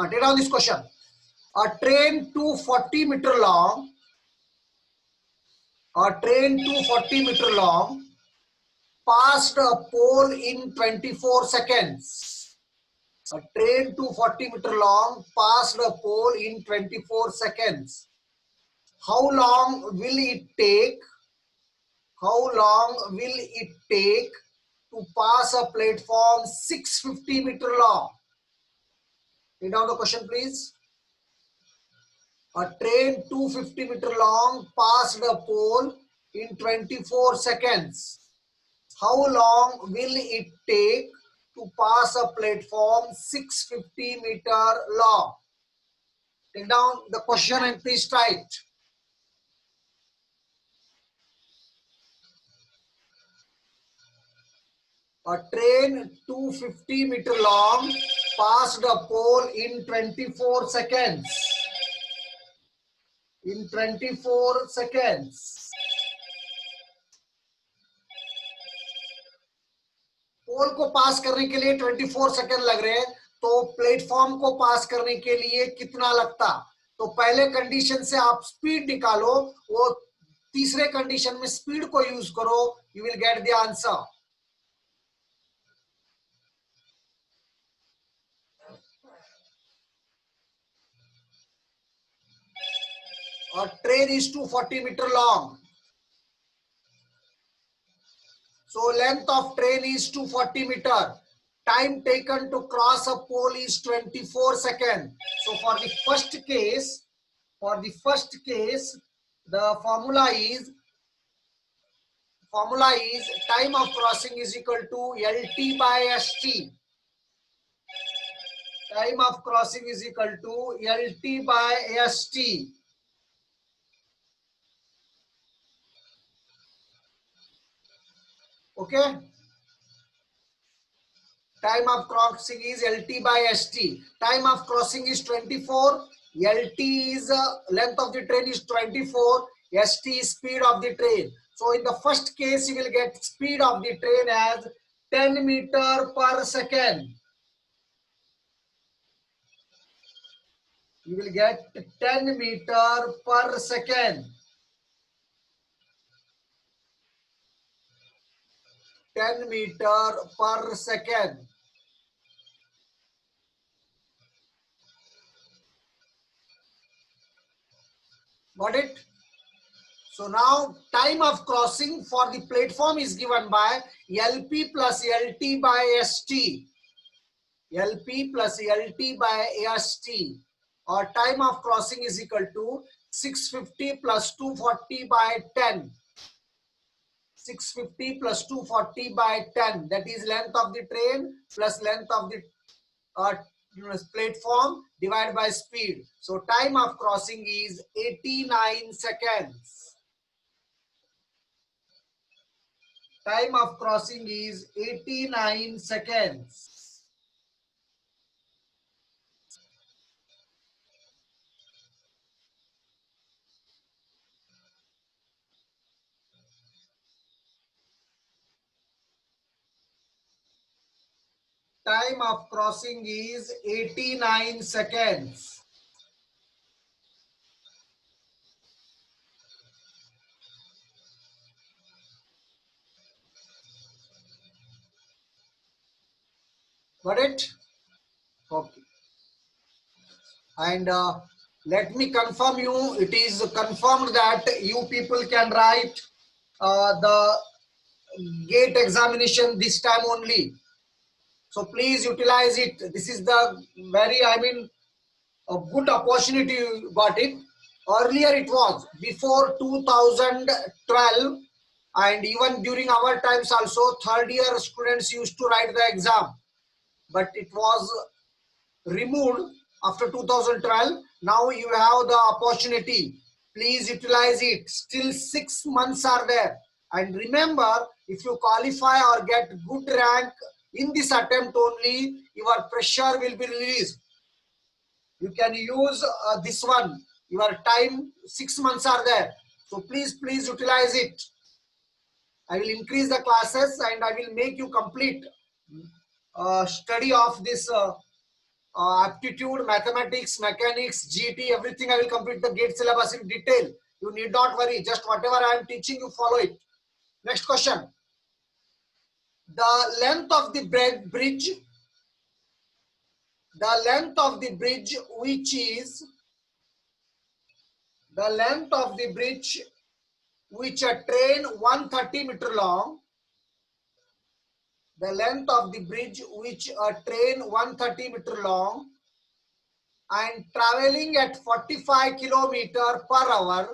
Take down this question. A train 240-meter long. A train 240-meter long passed a pole in 24 seconds. A train 240-meter long passed a pole in 24 seconds. How long will it take? How long will it take to pass a platform 650-meter long? Read down the question, please. A train 250-meter long passed a pole in 24 seconds. How long will it take to pass a platform 650-meter long? Take down the question and please try it. A train 250-meter long passed a pole in 24 seconds. In 24 seconds. पोल को पास करने के लिए 24 second लग रहे हैं, तो platform को पास करने के लिए कितना लगता? तो पहले कंडीशन से आप स्पीड निकालो, वो तीसरे कंडीशन में स्पीड को यूज करो, you will get the answer. A train is 240-meter long. So length of train is 240 meter. Time taken to cross a pole is 24 seconds. So for the first case, the formula is time of crossing is equal to LT by ST. Time of crossing is equal to LT by ST. Okay. Time of crossing is LT by ST. Time of crossing is 24. LT is length of the train is 24. ST is speed of the train. So in the first case, you will get speed of the train as 10 meter per second. You will get 10 meter per second. 10 meter per second. Got it? So now time of crossing for the platform is given by LP plus LT by ST. LP plus LT by ST. Or time of crossing is equal to 650 plus 240 by 10. 650 plus 240 by 10. That is length of the train plus length of the platform divided by speed. So time of crossing is 89 seconds. Time of crossing is 89 seconds. Time of crossing is 89 seconds. Got it? Okay. And let me confirm you, it is confirmed that you people can write the gate examination this time only. So please utilize it. This is the very, a good opportunity you got it. Earlier it was before 2012, and even during our times also, third year students used to write the exam, but it was removed after 2012. Now you have the opportunity. Please utilize it. Still 6 months are there. And remember, if you qualify or get good rank in this attempt only, your pressure will be released. You can use this one. Your time, 6 months are there. So please utilize it. I will increase the classes and I will make you complete study of this aptitude, mathematics, mechanics, GT, everything I will complete the GATE syllabus in detail. You need not worry. Just whatever I am teaching, you follow it. Next question. The length of the bridge, which is the length of the bridge which a train 130-meter long, the length of the bridge which a train 130-meter long and traveling at 45 kilometer per hour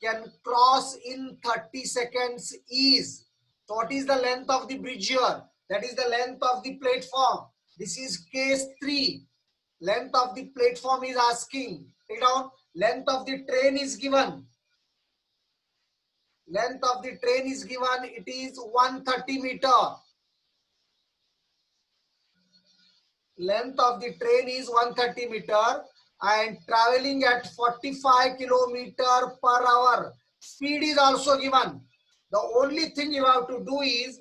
can cross in 30 seconds is. So what is the length of the bridge here? That is the length of the platform. This is case 3. Length of the platform is asking. Take down. Length of the train is given. Length of the train is given. It is 130 meter. Length of the train is 130 meter and traveling at 45 kilometer per hour. Speed is also given. The only thing you have to do is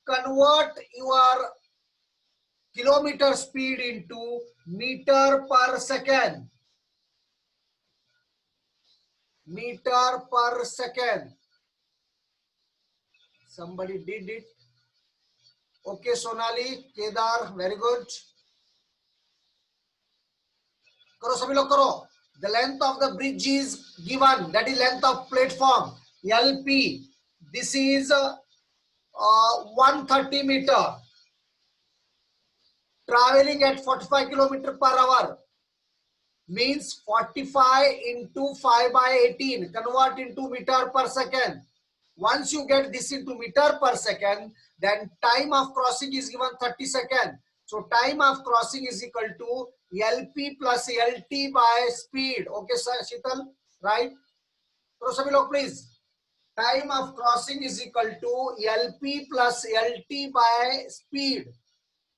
convert your kilometer speed into meter per second. Meter per second. Somebody did it. Okay, Sonali, Kedar, very good. करो सभी लोग करो. The length of the bridge is given. That is length of platform LP. This is 130 meter. Traveling at 45 kilometer per hour means 45 into 5 by 18. Convert into meter per second. Once you get this into meter per second, then time of crossing is given 30 seconds. So time of crossing is equal to LP plus LT by speed. Okay, sir, Sheetal, right? So, sabhi log please. Time of crossing is equal to LP plus LT by speed.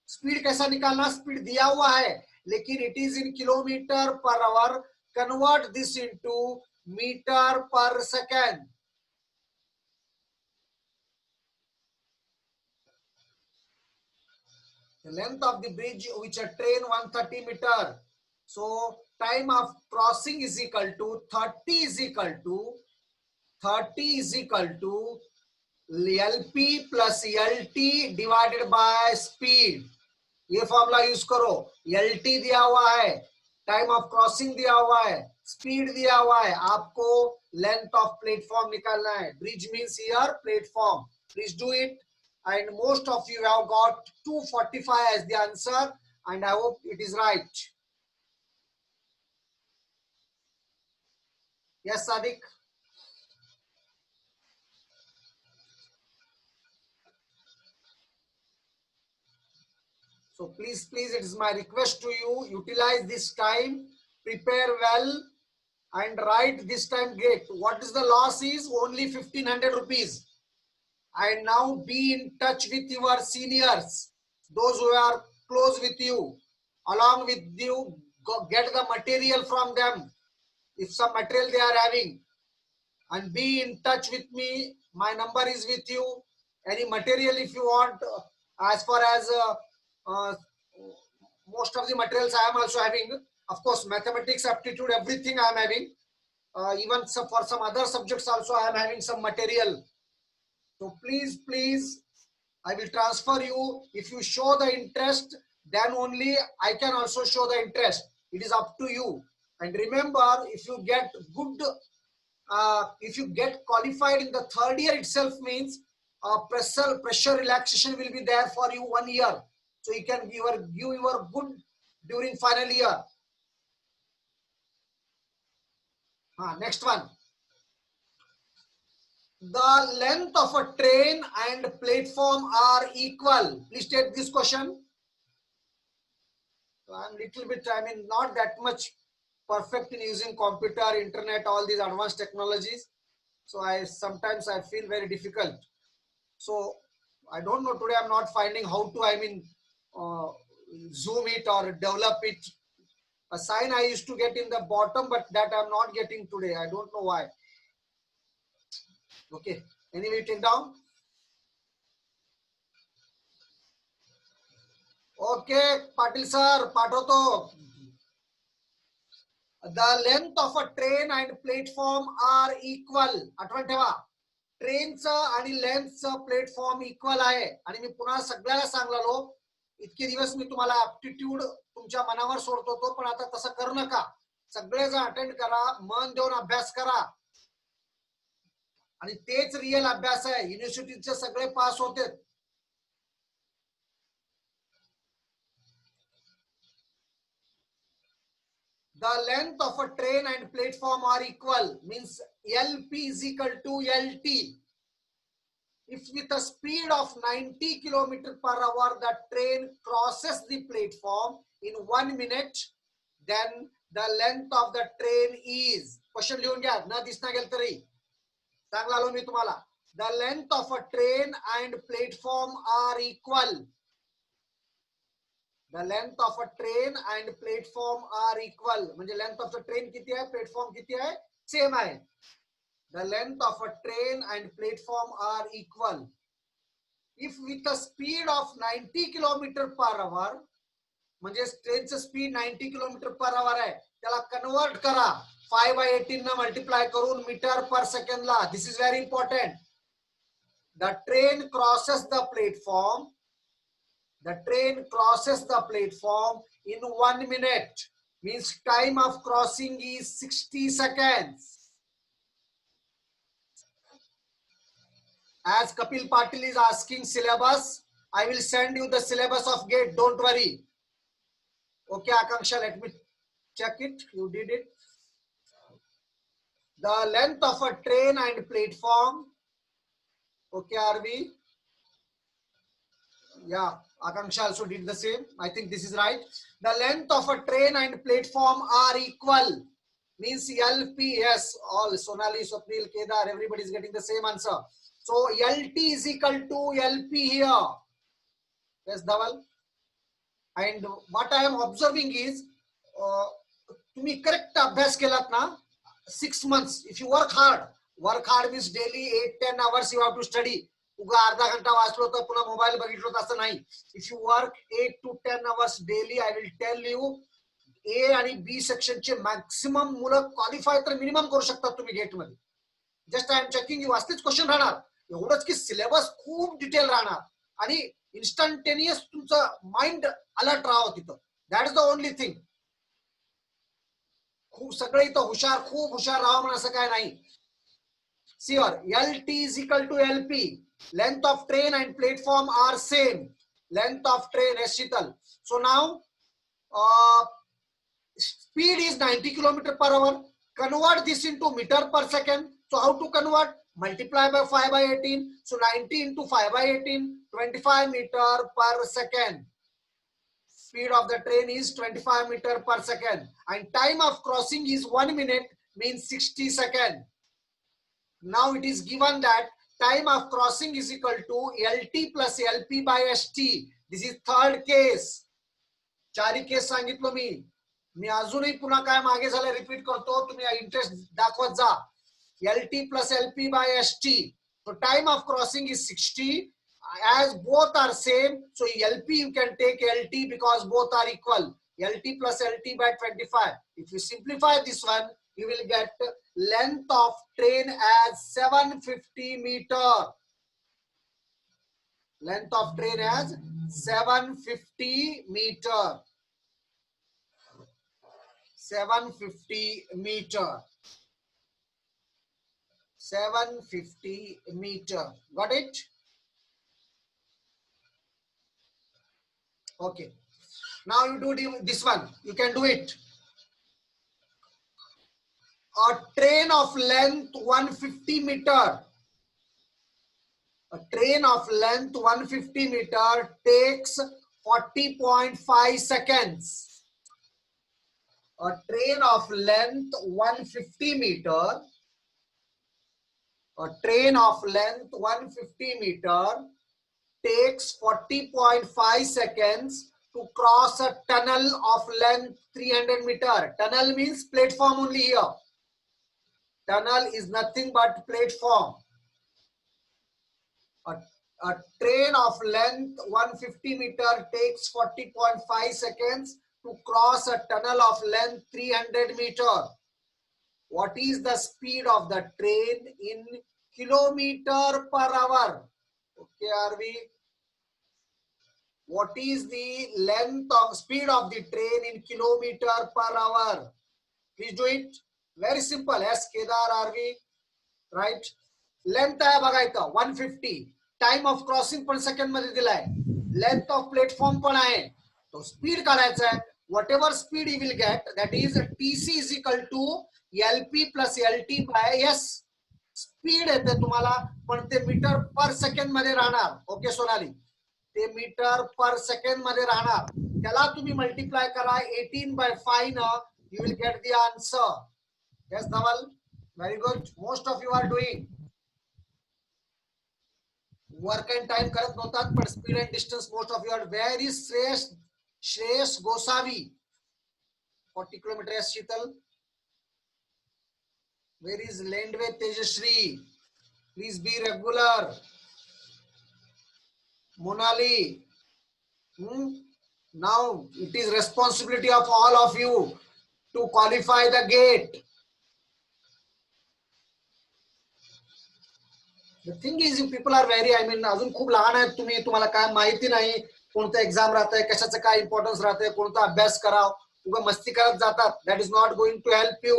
Speed कैसा निकालना? Speed दिया हुआ है लेकिन it is in kilometre per hour. Convert this into metre per second. The length of the bridge which a train 130 meter. So time of crossing is equal to 30 is equal to LP plus LT divided by speed. ये formula use करो. LT दिया हुआ है, time of crossing दिया हुआ है, speed दिया हुआ है, आपको लेंथ ऑफ प्लेटफॉर्म निकालना है. Bridge means here platform. Please do it. And most of you have got 245 as the answer, and I hope it is right. Yes, Sadiq. So please, it is my request to you, utilize this time, prepare well, and write this time GATE. What is the loss is? Only 1500 rupees. And now be in touch with your seniors, those who are close with you, along with you, get the material from them if some material they are having, and be in touch with me. My number is with you. Any material if you want, as far as most of the materials I am also having. Of course, mathematics, aptitude, everything I am having. Even for some other subjects also I am having some material. So please, I will transfer you. If you show the interest, then only I can also show the interest. It is up to you. And remember, if you get good, if you get qualified in the third year itself, means pressure relaxation will be there for you 1 year. So you can give your good during final year. Next one. The length of a train and platform are equal. Please take this question. I'm little bit, not that much perfect in using computer, internet, all these advanced technologies. So sometimes I feel very difficult. So I don't know, today I'm not finding how to, zoom it or develop it. A sign I used to get in the bottom, but that I'm not getting today. I don't know why. Okay. Anyway, take down. Okay Patil sir पाठवतो. The length of a train and platform are equal. आठवण ठेवा, ट्रेनचं आणि लेंथचं platform equal आहे. आणि मी पुन्हा सगळ्याला सांगलो, इतके दिवस मी तुम्हाला ऍप्टिट्यूड तुमच्या मनावर सोडतो तो, पण आता तसं करू नका. सगळेजण अटेंड करा, मन देऊन अभ्यास करा. आणि तेच रिअल अभ्यास आहे. युनिव्हर्सिटीचे सगळे पास होते. The length of a train and platform are equal, means LP is equal to LT. If with a speed of 90 km per hour the train crosses the platform in 1 minute, then the length of the train is, question लिहून घ्या, न दिसना गेल तरी सांगला आलो मी तुम्हाला. The length of a train and platform are equal. The length of a train and platform are equal. म्हणजे length of the train किती आहे, platform किती आहे, सेम आहे. The length of a train and platform are equal. If with a speed of 90 km per hour, म्हणजे ट्रेनचं speed 90 km per hour आहे, त्याला कन्वर्ट करा 5/18 न मल्टिप्लाय करून मीटर पर सेकंडला. This is very important. The train crosses the platform. The train crosses the platform in 1 minute. Means time of crossing is 60 seconds. As Kapil Patil is asking syllabus, I will send you the syllabus of GATE. Don't worry. Okay, Akanksha, let me check it. You did it. The length of a train and platform. Okay, are we? Yeah, Akanksha also did the same. I think this is right. The length of a train and platform are equal. Means LP. Yes, all Sonali, Swapnil, Kedar, everybody is getting the same answer. So LT is equal to LP here. Yes, Dhaval. And what I am observing is, तुम्ही correct अभ्यास केलात ना, 6 months. If you work hard means daily 8-10 hours you have to study. उगा अर्धा घंटा वाचलो तर पुन्हा मोबाईल बघितलो तर असं नाही. If you work 8 to 10 hours daily, I will tell you, A आणि B सेक्शनचे मॅक्सिमम मुलं क्वालिफाय तर मिनिमम करू शकतात तुम्ही गेट मध्ये. Just I am checking you. असलेच क्वेश्चन राहणार. एवढंच की सिलेबस खूप डिटेल राहणार आणि इन्स्टंटेनियस तुमचं माइंड अलर्ट राहावं तिथं. That is the only thing. खूप सगळे इथं हुशार, खूप हुशार राहावं म्हणून असं काय नाही. See here, LT is equal to LP. Length of train and platform are same. Length of train is Shital. So now, speed is 90 km per hour. Convert this into meter per second. So how to convert? Multiply by 5/18. So 90 into 5/18, 25 meter per second. Speed of the train is 25 meter per second. And time of crossing is 1 minute, means 60 seconds. Now it is given that time of crossing is equal to LT plus LP by ST. This is third case. Chari case सांगितलं मी अजूनही पुन्हा काय मागे झालं repeat करतो, तुम्ही interest दाखवत जा. LT plus LP by ST. So time of crossing is 60. As both are same, so LP you can take LT because both are equal. LT plus LT by 25. If you simplify this one, you will get length of train as 750 meter. Length of train as 750 meter. 750 meter. 750 meter. Got it? Okay. Now you do this one. You can do it. A train of length 150 meter. A train of length 150 meter takes 40.5 seconds. A train of length 150 meter. A train of length 150 meter takes 40.5 seconds to cross a tunnel of length 300 meter. Tunnel means platform only here. Tunnel is nothing but platform. A A train of length 150 meter takes 40.5 seconds to cross a tunnel of length 300 meter. What is the speed of the train in kilometer per hour? Okay, are we? What is the length of speed of the train in kilometer per hour? Please do it. Very simple. Yes, Kedar, are we? Right? Length आहे बघा इथं 150. Time of crossing पण second मध्ये दिलाय. Length of platform पण आहे. तो speed काढायचा आहे. Whatever speed you will get that is TC is equal to LP plus LT by S. Speed येते तुम्हाला पण ते मीटर पर सेकंड मध्ये राहणार. ओके सोनाली, ते मीटर पर सेकंड मध्ये राहणार. त्याला तुम्ही मल्टिप्लाय करा 18/5 न, you will get the answer. Yes Dhawal, very good. Most of you are doing work and time करत नव्हतात, but speed and distance most of you are very. Shreyash Gosavi 40 kilometer. Yes, Sheetal. Where is Lendwe Tejashri? Please be regular. Monali. Now it is responsibility of all of you to qualify the gate. The thing is, you people are very, I mean, अजून खूप लहान आहेत तुम्ही, तुम्हाला काय माहिती नाही कोणतं एक्झाम राहतंय, कशाचं काय इम्पॉर्टन्स राहतंय, कोणता अभ्यास कराव, उगा मस्ती करत जातात. That is not going to help you.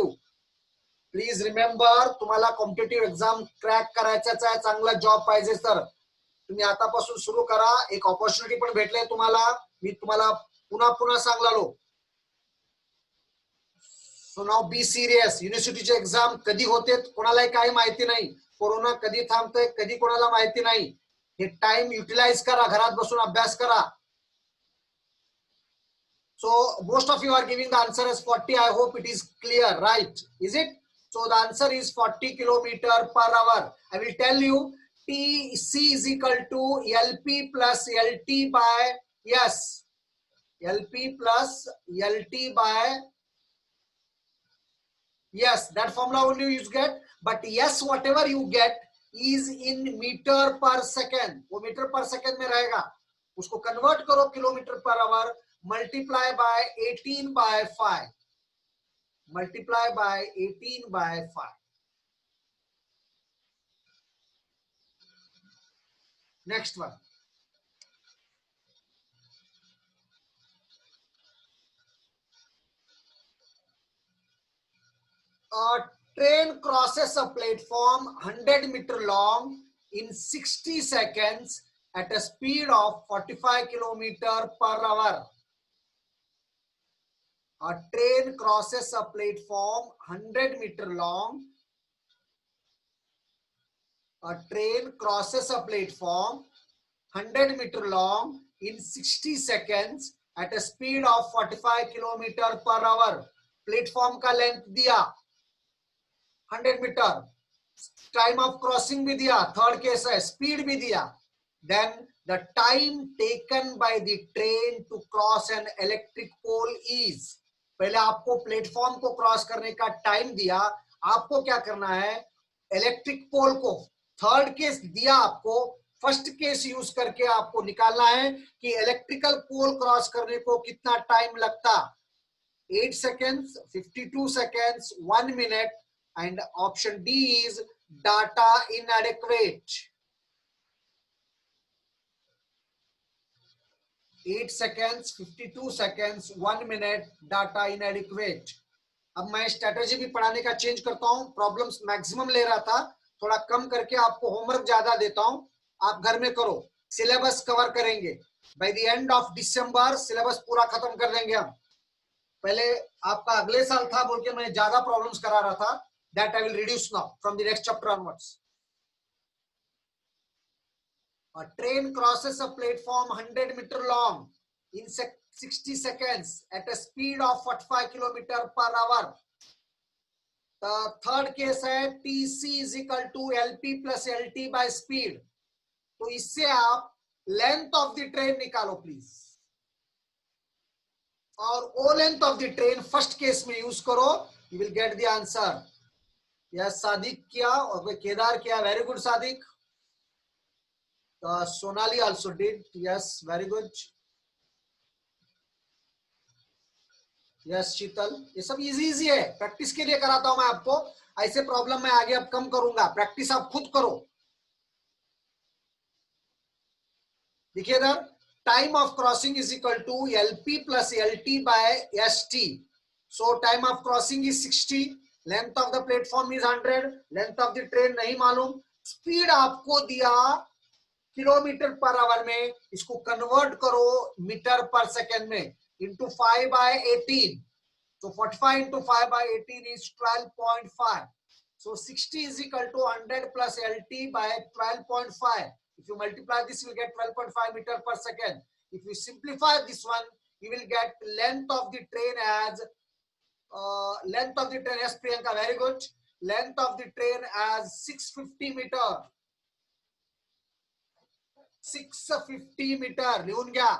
Please remember, तुम्हाला कॉम्पिटेटिव्ह एक्झाम क्रॅक करायचाच आहे, चांगला जॉब पाहिजे तर तुम्ही आतापासून सुरू करा. एक ऑपॉर्च्युनिटी पण भेटले तुम्हाला, मी तुम्हाला पुन्हा पुन्हा सांगलो. So now be serious. युनिव्हर्सिटीचे एक्झाम कधी होते कोणालाही काही माहिती नाही. कोरोना कधी थांबतोय कधी कोणाला माहिती नाही. हे टाइम युटिलाइज करा, घरात बसून अभ्यास करा. So most of you are giving the answer as 40. I hope it is clear, right? Is it? So the answer is 40 kilometer per hour. I will tell you, TC is equal to LP plus LT by, yes, LP plus LT by, yes, that formula only you get. But yes, whatever you get is in meter per second. वो metre पर second में रहेगा. उसको convert करो kilometre per our, multiply by 18/5. Multiply by 18/5. Next one. A train crosses a platform 100 meter long in 60 seconds at a speed of 45 kilometer per hour. A train crosses a platform 100 meter long. A train crosses a platform 100 meter long in 60 seconds at a speed of 45 kilometer per hour. Platform का length दिया 100 metre, time of crossing भी दिया, third case है, speed भी दिया. Then the time taken by the train to cross an electric pole is. पहले आपको platform को क्रॉस करने का टाइम दिया, आपको क्या करना है, इलेक्ट्रिक पोल को, थर्ड केस दिया आपको, फर्स्ट केस यूज करके आपको निकालना है कि इलेक्ट्रिकल पोल क्रॉस करने को कितना टाइम लगता. 8 seconds, 52 seconds, 1 minute, and option D is data inadequate. 8 seconds, 52 seconds, 1 minute, data inadequate. अब मैं स्ट्रेटेजी भी पढ़ाने का चेंज करता हूं. प्रॉब्लम्स मैक्सिमम ले रहा था, थोड़ा कम करके आपको होमवर्क ज्यादा देता हूं. आप घर में करो, सिलेबस कवर करेंगे. By the end of December syllabus पूरा खत्म कर देंगे हम. पहले आपका अगले साल था बोल के मैं ज्यादा प्रॉब्लम्स करा रहा था. That I will reduce now from the next chapter onwards. A train crosses a platform 100 meter long in 60 seconds at a speed of 45 kilometer per hour. The third case है TC is equal to LP plus LT by speed. तो इससे आप length of the train निकालो please, और ओ length of the train first case में use करो, you will get the answer. Yes Sadiq किया और केदार किया, very good Sadiq. Sonali also did. Yes, very good. Yes Sheetal, ये सब इजी इजी है, प्रैक्टिस के लिए कराता हूं मैं आपको। ऐसे प्रॉब्लम मैं आगे अब कम करूंगा, प्रैक्टिस आप खुद करो। देखिए इधर, time of crossing is equal to LP plus LT by ST. So time of crossing is 60, length of the platform is 100, length of the train नहीं मालूम, स्पीड आपको दिया किलोमीटर पर आवर में, इसको कन्वर्ट करो मीटर पर सेकेंड में, into 5/18। So 45 into 5 by 18 is 12.5. So 60 is equal to 100 plus LT by 12.5. If you multiply this, you will get 12.5 meter per second. If you simplify this one, you will get length of the train as yes Priyanka, very good. Length of the train as 650 meter. 650 meter. लिहून घ्या.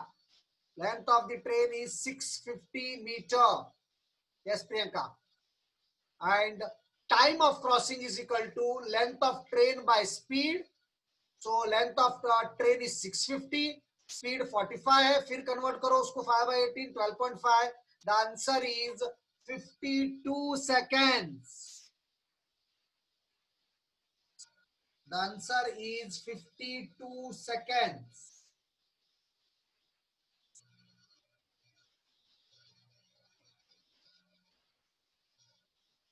Length of the train is 650 meter. Yes Priyanka. And time of crossing is equal to length of train by speed. So length of the train is 650, speed 45 है, फिर convert करो उसको 5/18, 12.5. The answer is 52 seconds. The answer is 52 seconds.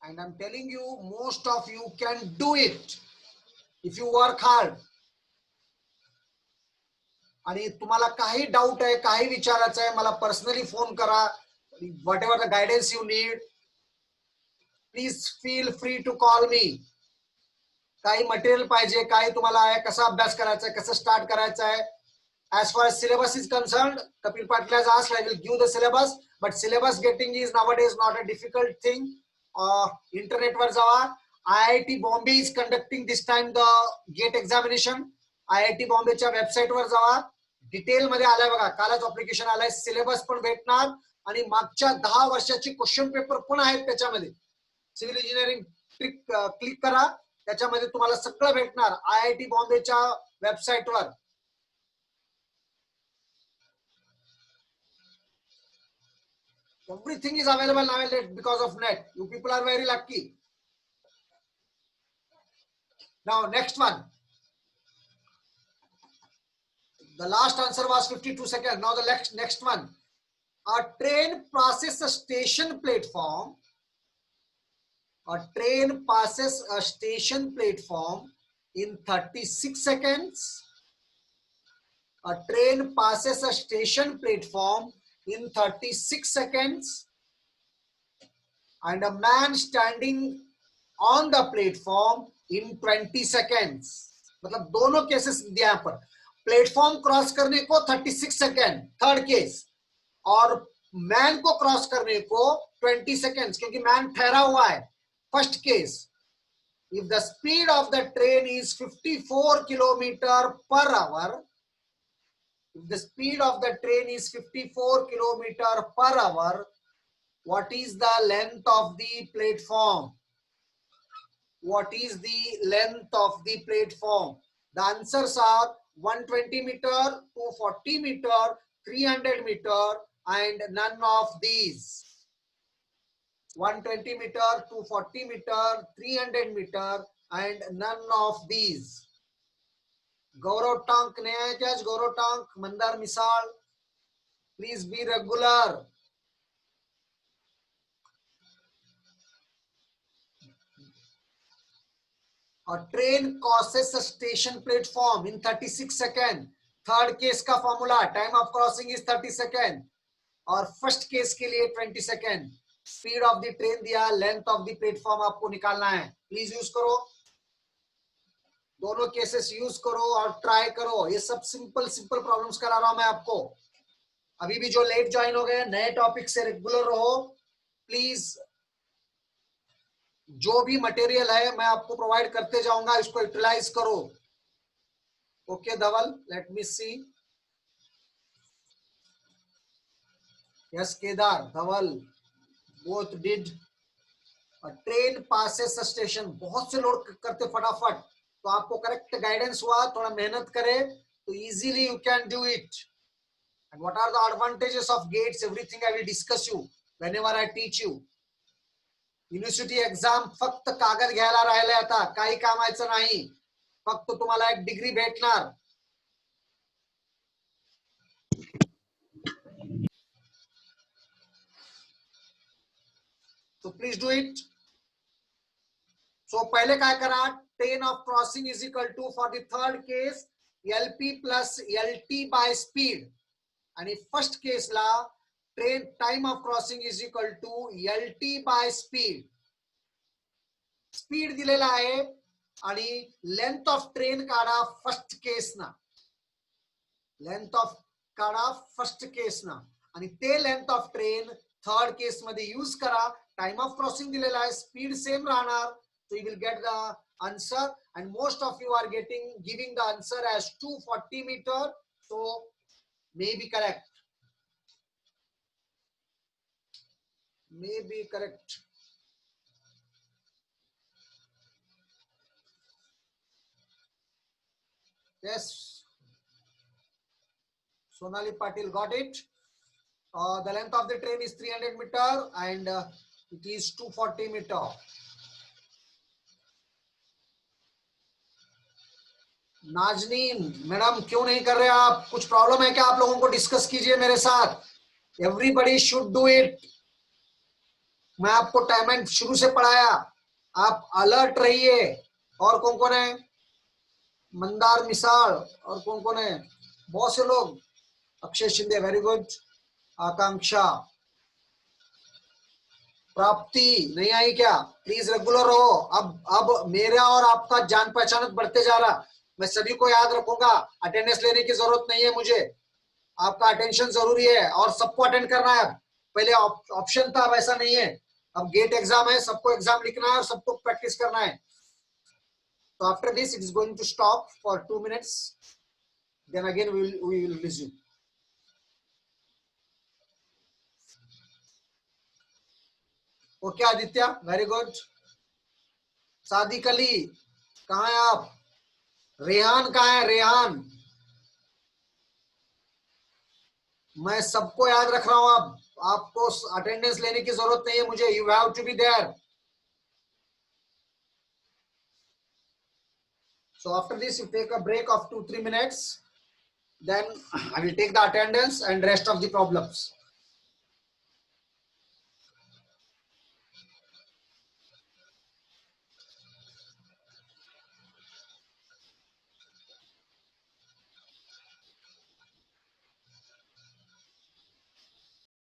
And I'm telling you, most of you can do it if you work hard. आणि तुम्हाला काही doubt आहे, काही विचारायचं आहे, मला पर्सनली फोन करा. Whatever the guidance you need, please feel free to call me. काही मटेरियल पाहिजे, काही तुम्हाला आहे, कसा अभ्यास करायचा आहे, कसं स्टार्ट करायचं आहे. As far as syllabus is concerned, Kapil Patil has asked, I will give the syllabus, but syllabus getting is nowadays not a difficult thing. Internet were Java. IIT Bombay is conducting this time the GATE examination. IIT Bombay च्या website वर जावा. Detail मध्ये आलाय बघा, कालच application आलाय, syllabus पण भेटणार आणि मागच्या 10 वर्षाची क्वेश्चन पेपर पण आहेत त्याच्यामध्ये. सिव्हिल इंजिनिअरिंग क्लिक करा, त्याच्यामध्ये तुम्हाला सगळं भेटणार IIT बॉम्बेच्या वेबसाईट वर. Everything is available nowadays because of net. You people are very lucky. Now next one. The last answer was 52 seconds. Now the next one. A train passes a station platform. A train passes a station platform in 36 seconds. A train passes a station platform in 36 seconds. And a man standing on the platform in 20 seconds. मतलब दोनों cases दिया यहाँ पर. Platform cross करने को 36 second third case, और man को cross करने को 20 सेकेंड्स, क्योंकि मैन ठहरा हुआ है, first case. If the speed of the train is 54 kilometre per our, if the speed of the train is 54 kilometer per hour, what is the length of the platform? What is the length of the platform? The answers are 120 meter, 240 meter, 300 meter, and none of these. 120 meter, 240 meter, 300 meter, and none of these. Gaurav Tank नया है क्या? Gaurav Tank, Mandar Misal, please be regular. A train crosses a station platform in 36 seconds. Third case का formula, time of crossing is 30 second, और first case के लिए 20 second. Speed of the train दिया, length of the platform आपको निकालना है. प्लीज यूज करो, दोनों केसेस यूज करो और ट्राई करो. ये सब सिंपल सिंपल प्रॉब्लम्स करा रहा हूं मैं आपको. अभी भी जो लेट ज्वाइन हो गए, नए टॉपिक से रेगुलर रहो प्लीज. जो भी मटेरियल है मैं आपको प्रोवाइड करते जाऊंगा, इसको यूटिलाइज करो. Okay Dhawal, let me see. Yes Kedar, Dhawal, both did. Train passes station, बहुत से लोग करते फटाफट, तो आपको करेक्ट गाइडेंस हुआ. थोड़ा मेहनत करें, So easily you can do it. And what are the advantages of GATE? Everything I will discuss you whenever I teach you. University exam फक्त कागद घ्यायला राहिले, आता काही कामाचं नाही, फक्त तुम्हाला एक डिग्री भेटणार. So please do it. So पहले काय करा, 10 of crossing is equal to, for the third case, LP plus LT by speed. आणि फर्स्ट केसला train time of crossing is equal to LT by speed. Speed दिलेला आहे आणि length of train काढा first case ना, length of काढा first case ना, आणि ते length of train third case मध्ये यूज करा. टाइम ऑफ क्रॉसिंग दिलेला आहे, स्पीड सेम राहणार. So you will get the answer, and most of you are giving the answer as 240 meter. So may be correct. May be correct. Yes. Sonali Patil got it. The length of the train is 300 meter and it is 240 meter. Nazneen madam क्यों नहीं कर रहे आप? कुछ problem है क्या आप लोगों को? डिस्कस कीजिए मेरे साथ. Everybody should do it. मैं आपको टाइम एंड शुरू से पढ़ाया, आप अलर्ट रहिए. और कौन कौन है? मंदार मिसाल. और कौन कौन है? बहुत से लोग. Akshay Shinde very good. आकांक्षा. प्राप्ति नहीं आई क्या? प्लीज रेगुलर हो. अब मेरा और आपका जान पहचान बढ़ते जा रहा. मैं सभी को याद रखूंगा. अटेंडेंस लेने की जरूरत नहीं है मुझे, आपका अटेंशन जरूरी है और सबको अटेंड करना है. पहले ऑप्शन था, अब ऐसा नहीं है. अब गेट एग्जाम है, सबको एग्जाम लिखना है और सबको प्रैक्टिस करना है. So after this it is going to stop for 2 minutes, then again we will resume. Okay Aditya, very good. Sadiq Ali कहाँ है आप? रेहान कहाँ है? रेहान. मैं सबको याद रख रहा हूं. अब आपको अटेंडेंस लेने की जरूरत नहीं है मुझे. You have to be there. So after this you take a break of 2-3 minutes, then I will take the attendance and rest of the problems.